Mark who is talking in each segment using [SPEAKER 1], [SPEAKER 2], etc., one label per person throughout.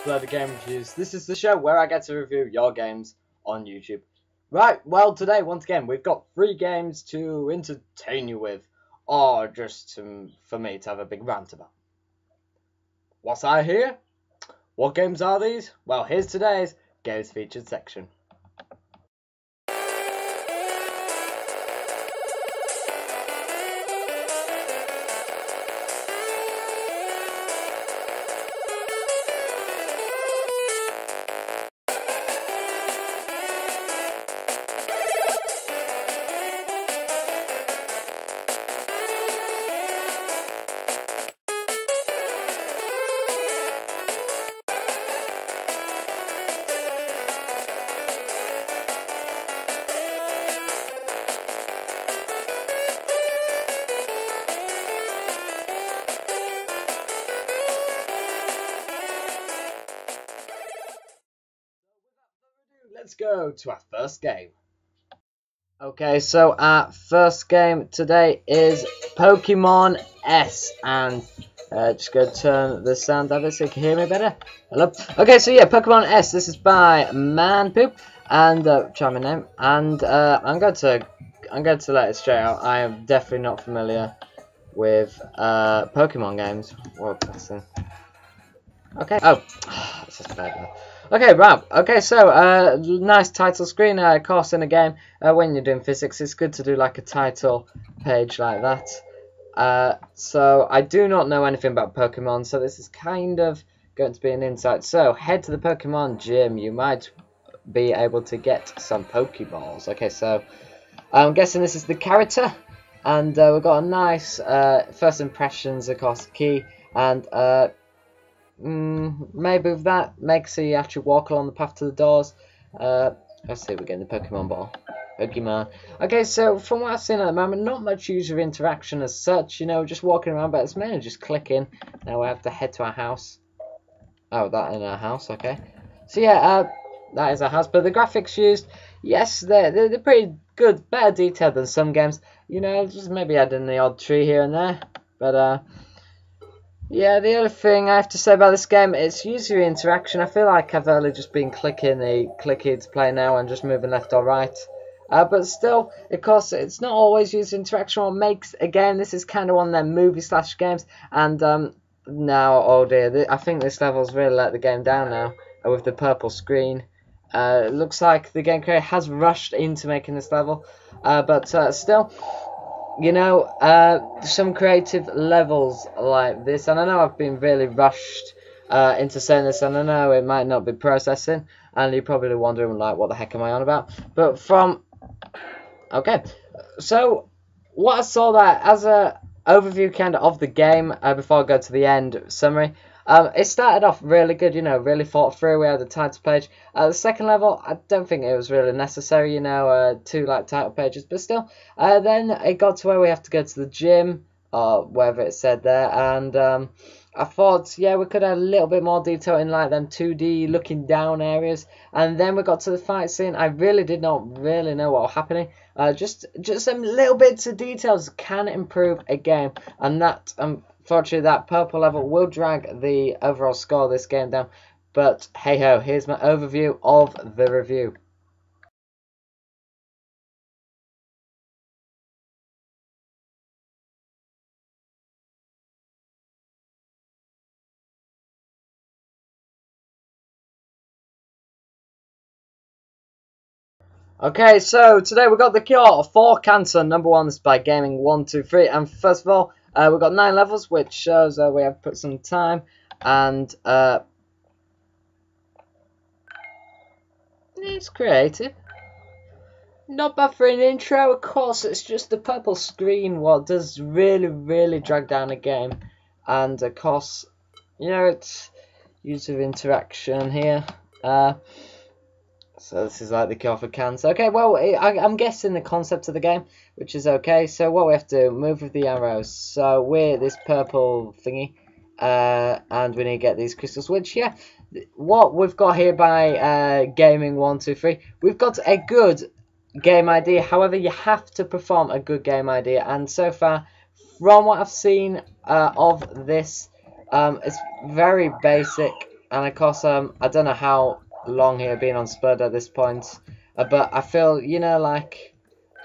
[SPEAKER 1] Sploder Game Reviews. This is the show where I get to review your games on YouTube. Right, well today, once again, we've got 3 games to entertain you with, or just for me to have a big rant about. What's I hear? What games are these? Well, here's today's Games Featured section. Let's go to our first game. Okay, so our first game today is Pokemon S, and just go turn the sound up so you can hear me better. Hello. Okay, so yeah, Pokemon S. This is by Manpoop, and try my name, and I'm going to let it straight out. I am definitely not familiar with Pokemon games. What a thing. Okay. Oh, this is bad. Okay, right. Okay, so nice title screen. Of course, in a game, when you're doing physics, it's good to do like a title page like that. So I do not know anything about Pokemon, so this is kind of going to be an insight. So head to the Pokemon gym. You might be able to get some Pokeballs. Okay, so I'm guessing this is the character, and we've got a nice first impressions, of course, key, and maybe with that makes you actually walk along the path to the doors. Let's see, we're getting the Pokemon ball. Pokemon. Okay, so from what I've seen at the moment, not much user interaction as such, you know, just walking around, but it's mainly just clicking. Now we have to head to our house. Oh, that in our house, okay. So yeah, that is our house, but the graphics used, yes, they're pretty good, better detailed than some games. You know, just maybe adding the odd tree here and there, but yeah, the other thing I have to say about this game is user interaction. I feel like I've only just been clicking the click here to play now and just moving left or right. But still, of course, it's not always user interaction what makes a game. This is kind of one of them movie/slash games. And now, oh dear, I think this level's really let the game down now with the purple screen. It looks like the game creator has rushed into making this level. But still, you know, some creative levels like this, and I know I've been really rushed into saying this, and I know it might not be processing, and you're probably wondering, like, what the heck am I on about? But okay, so what I saw there as a overview kind of the game before I go to the end summary. It started off really good, you know, really thought through. We had the title page. The second level, I don't think it was really necessary, you know, 2 like title pages, but still. Then it got to where we have to go to the gym, or whatever it said there, and I thought, yeah, we could have a little bit more detail in like them 2D looking down areas. And then we got to the fight scene. I really did not really know what was happening. Just some little bits of details can improve a game, and that fortunately, that purple level will drag the overall score of this game down. But hey ho, here's my overview of the review. Okay, so today we got the cure for cancer. Number 1 is by Gaming 123, and first of all, we've got 9 levels, which shows we have put some time, and it's creative. Not bad for an intro. Of course, it's just the purple screen what does really drag down a game, and of course, you know, it's user interaction here. So this is like the cure for cancer. Okay, well, I'm guessing the concept of the game, which is okay. So what we have to do, move with the arrows. So we're this purple thingy, and we need to get these crystals, which, yeah, what we've got here by Gaming 123, we've got a good game idea. However, you have to perform a good game idea, and so far, from what I've seen of this, it's very basic. And of course, I don't know how long he had been on Spud at this point, but I feel, you know, like,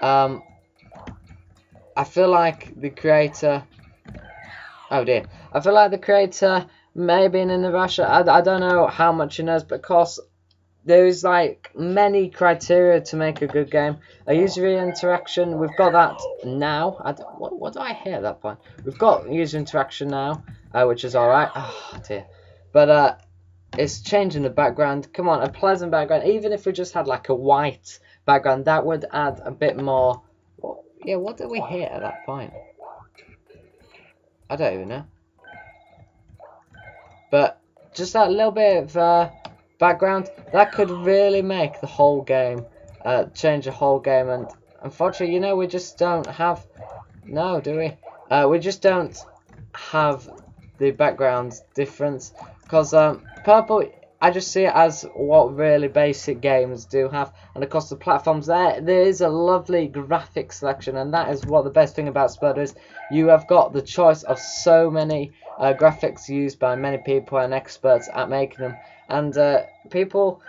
[SPEAKER 1] I feel like the creator. Oh dear, I feel like the creator may have been in the rush. I don't know how much he knows, but of course, there's like many criteria to make a good game. A user interaction, we've got that now. What do I hear at that point? We've got user interaction now, which is alright. Oh dear, but it's changing the background. Come on, a pleasant background. Even if we just had like a white background, that would add a bit more. Yeah, what did we hear at that point? I don't even know. But just that little bit of background, that could really make the whole game, change the whole game. And unfortunately, you know, we just don't have. No, do we? We just don't have the background difference. Because purple, I just see it as what really basic games do have. And of course the platforms there is a lovely graphic selection. And that is what the best thing about Sploder is. You have got the choice of so many graphics used by many people and experts at making them. And people,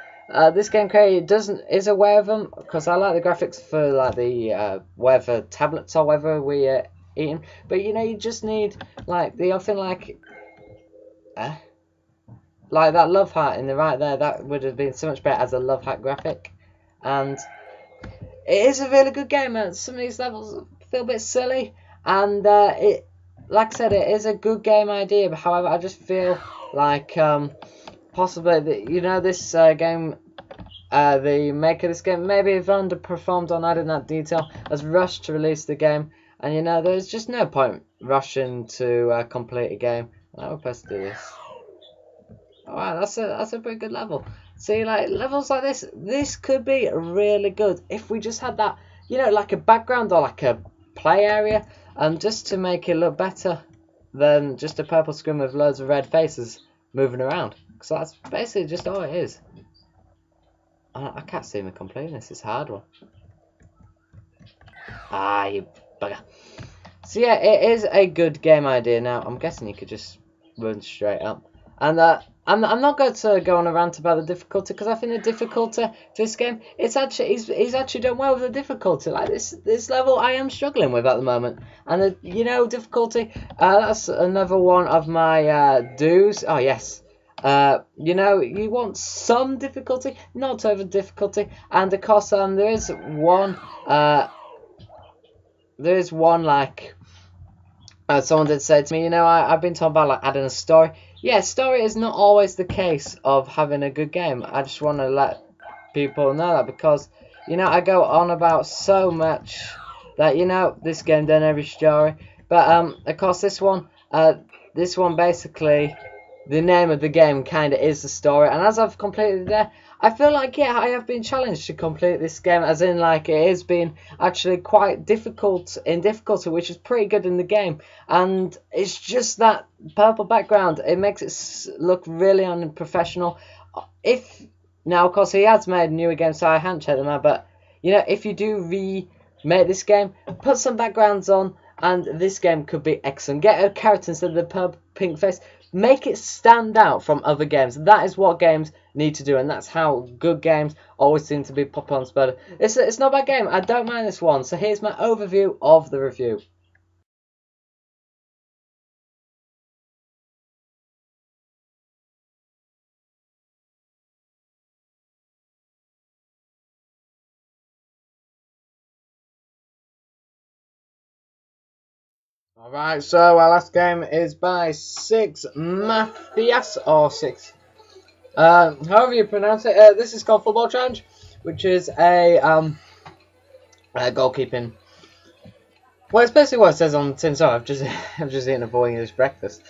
[SPEAKER 1] this game creator is aware of them. Because I like the graphics for like the whether tablets or whether we eating. But you know, you just need like the other thing like that love heart in the right there, that would have been so much better as a love heart graphic. And it is a really good game. Some of these levels feel a bit silly, and it, like I said, it is a good game idea. But however, I just feel like possibly you know, this game, the maker of this game maybe have underperformed on adding that detail, has rushed to release the game, and you know, there's just no point rushing to complete a game. I hope I do this. Wow, that's a pretty good level. See, like levels like this could be really good if we just had that, you know, like a background or like a play area, just to make it look better than just a purple screen with loads of red faces moving around. Because that's basically just all it is. I can't see me completing this. It's a hard one. Ah, you bugger. So yeah, it is a good game idea. Now I'm guessing you could just run straight up. And I'm not going to go on a rant about the difficulty, because I think the difficulty for this game, he's actually done well with the difficulty. Like this level, I am struggling with at the moment, and the, you know, difficulty. That's another one of my do's. Oh yes. You know, you want some difficulty, not over difficulty, and of course there is one like. Someone did say to me, you know, I've been talking about like adding a story. Yeah, story is not always the case of having a good game. I just want to let people know that, because, you know, I go on about so much that, you know, this game done every story. But of course this one basically, the name of the game kind of is the story. And as I've completed it, I feel like, yeah, I have been challenged to complete this game, as in like it has been actually quite difficult in difficulty, which is pretty good in the game. And it's just that purple background, it makes it look really unprofessional. Now, of course, he has made newer games, so I haven't checked them out, but, you know, if you do remake this game, put some backgrounds on, and this game could be excellent. Get a character instead of the purple pink face. Make it stand out from other games. That is what games need to do, and that's how good games always seem to be popular on Sploder. It's not a bad game. I don't mind this one. So here's my overview of the review. Alright, so our last game is by 6 Matthias, or 6. However you pronounce it. This is called Football Challenge, which is a goalkeeping. Well, it's basically what it says on the tin. So I've just eaten a full English breakfast.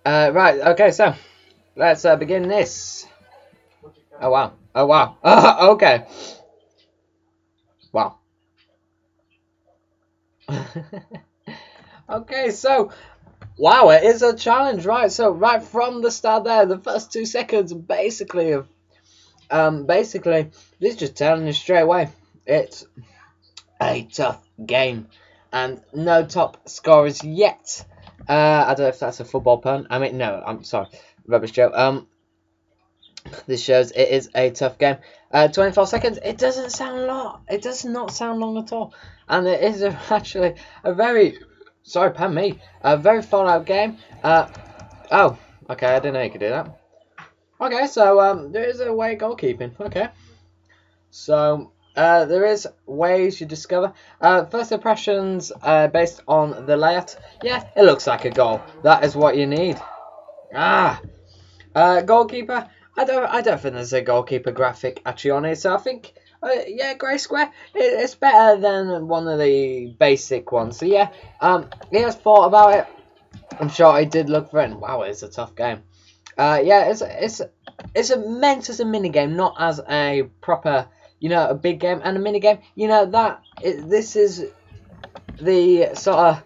[SPEAKER 1] Right, okay, so let's begin this. Oh wow! Oh wow! Okay. Wow. Okay, so wow, it is a challenge, right? So right from the start there, the first 2 seconds, basically this just telling you straight away, it's a tough game, and no top scorers yet. I don't know if that's a football pun. I mean, no, I'm sorry, rubbish joke. This shows it is a tough game. 24 seconds. It doesn't sound long. It does not sound long at all. And it is actually a very, sorry, pardon me, a very thought out game. Oh, okay, I didn't know you could do that. Okay, so there is a way of goalkeeping. Okay. So there is ways you discover. First impressions based on the layout. Yeah, it looks like a goal. That is what you need. Goalkeeper. I don't think there's a goalkeeper graphic actually on it. So I think yeah, grey square. It's better than one of the basic ones. So yeah, he has thought about it. I'm sure he did look for it. And wow, it's a tough game. Yeah, it's meant as a mini game, not as a proper, you know, a big game. And a mini game, you know, this is the sort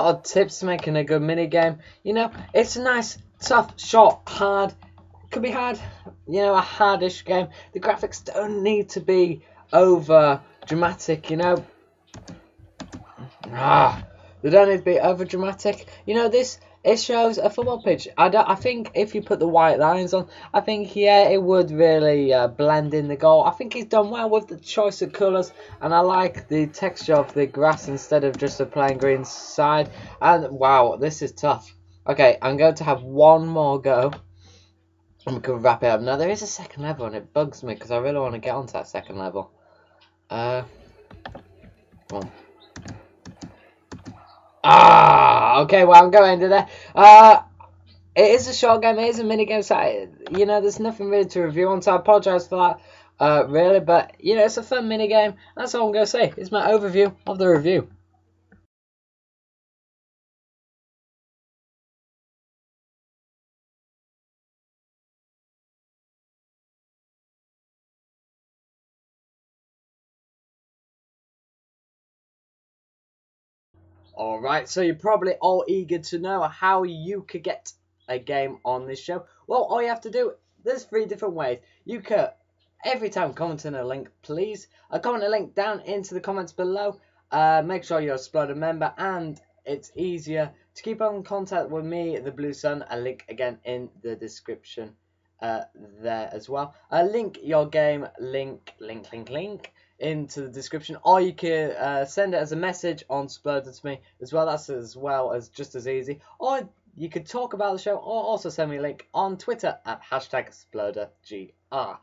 [SPEAKER 1] of tips to making a good mini game. You know, it's a nice, tough, short, hard. Could be hard, you know, a hardish game. The graphics don't need to be over dramatic, you know. They don't need to be over dramatic. You know, it shows a football pitch. I think if you put the white lines on, I think yeah, it would really blend in the goal. I think he's done well with the choice of colours, and I like the texture of the grass instead of just a plain green side. And wow, this is tough. Okay, I'm going to have one more go, and we can wrap it up. Now there is a second level, and it bugs me because I really want to get onto that second level. Come on. Okay, well, I'm going to there. It is a short game, it is a mini game, so you know, there's nothing really to review on, so I apologise for that, really, but, you know, it's a fun mini game. That's all I'm going to say. It's my overview of the review. Alright, so you're probably all eager to know how you could get a game on this show. Well, all you have to do, there's 3 different ways. You could, every time commenting a link, please, comment a link down into the comments below. Make sure you're a Sploder member, and it's easier to keep on contact with me, the Blue Sun. A link again in the description there as well. Link your game, link into the description, or you can send it as a message on Sploder to me as well. That's as well as just as easy. Or you could talk about the show, or also send me a link on Twitter at #SploderGR.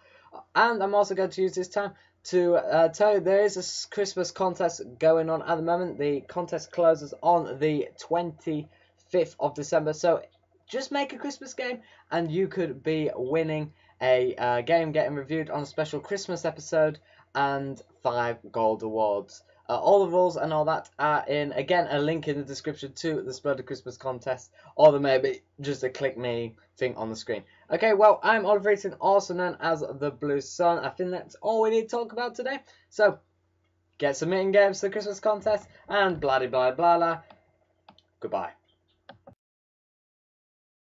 [SPEAKER 1] And I'm also going to use this time to tell you there is a Christmas contest going on at the moment. The contest closes on the 25th of December. So just make a Christmas game, and you could be winning a game getting reviewed on a special Christmas episode and 5 gold awards. All the rules and all that are in, again, a link in the description to the Sploder Christmas contest, or there may be just a click me thing on the screen. Okay, well, I'm Oliver Eaton, also known as the Blue Sun. I think that's all we need to talk about today. So, get submitting games to the Christmas contest, and blah blah blah blah. Goodbye.